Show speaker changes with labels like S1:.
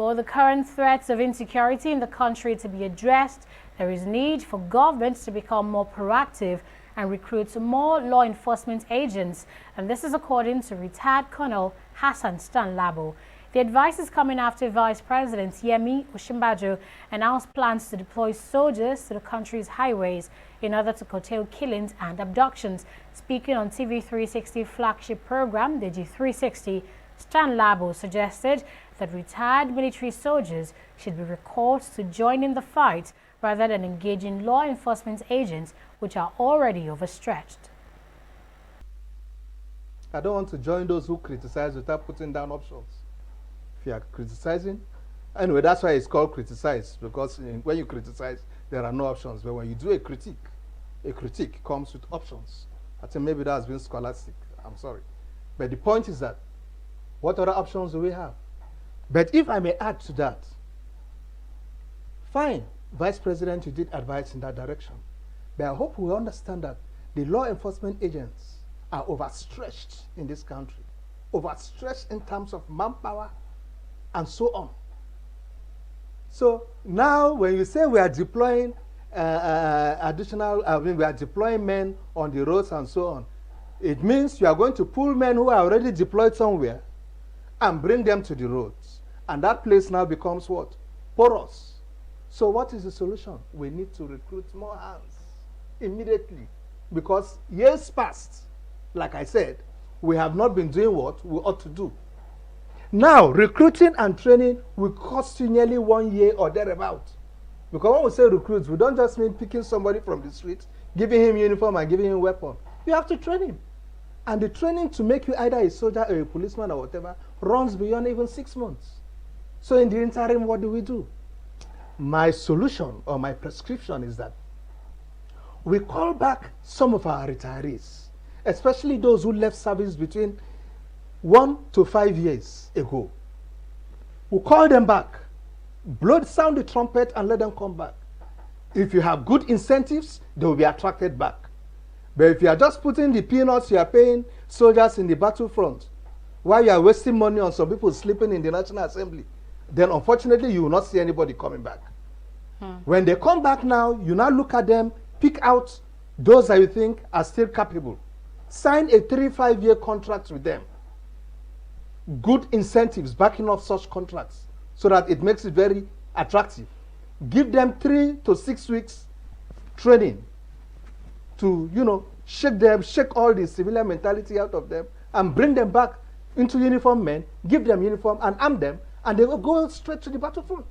S1: For the current threats of insecurity in the country to be addressed, there is need for governments to become more proactive and recruit more law enforcement agents. And this is according to retired Colonel Hassan Stanlabo. The advice is coming after Vice President Yemi Osinbajo announced plans to deploy soldiers to the country's highways in order to curtail killings and abductions. Speaking on TV 360 flagship program, Deji 360, Stanlabo suggested that retired military soldiers should be recalled to join in the fight rather than engaging law enforcement agents which are already overstretched.
S2: I don't want to join those who criticize without putting down options. If you are criticizing, anyway, that's why it's called criticize, because when you criticize, there are no options. But when you do a critique comes with options. I think maybe that has been scholastic. I'm sorry. But the point is that, what other options do we have? But if I may add to that, fine, Vice President, you did advise in that direction. But I hope we understand that the law enforcement agents are overstretched in this country, overstretched in terms of manpower and so on. So now when you say we are deploying we are deploying men on the roads and so on, it means you are going to pull men who are already deployed somewhere and bring them to the roads. And that place now becomes what? Porous. So what is the solution? We need to recruit more hands immediately, because years past, like I said, we have not been doing what we ought to do. Now, recruiting and training will cost you nearly 1 year or thereabout. Because when we say recruits, we don't just mean picking somebody from the street, giving him uniform and giving him weapon. You have to train him. And the training to make you either a soldier or a policeman or whatever runs beyond even 6 months. So in the interim, what do? My solution or my prescription is that we call back some of our retirees, especially those who left service between 1 to 5 years ago. We call them back, sound the trumpet and let them come back. If you have good incentives, they will be attracted back. But if you are just putting the peanuts you are paying soldiers in the battlefront, while you are wasting money on some people sleeping in the National Assembly, then unfortunately you will not see anybody coming back. When they come back now, you now look at them, pick out those that you think are still capable. Sign a 3-5 year contract with them. Good incentives backing up such contracts so that it makes it very attractive. Give them 3 to 6 weeks training to, shake all the civilian mentality out of them and bring them back into uniform men, give them uniform and arm them, and they will go straight to the battlefront.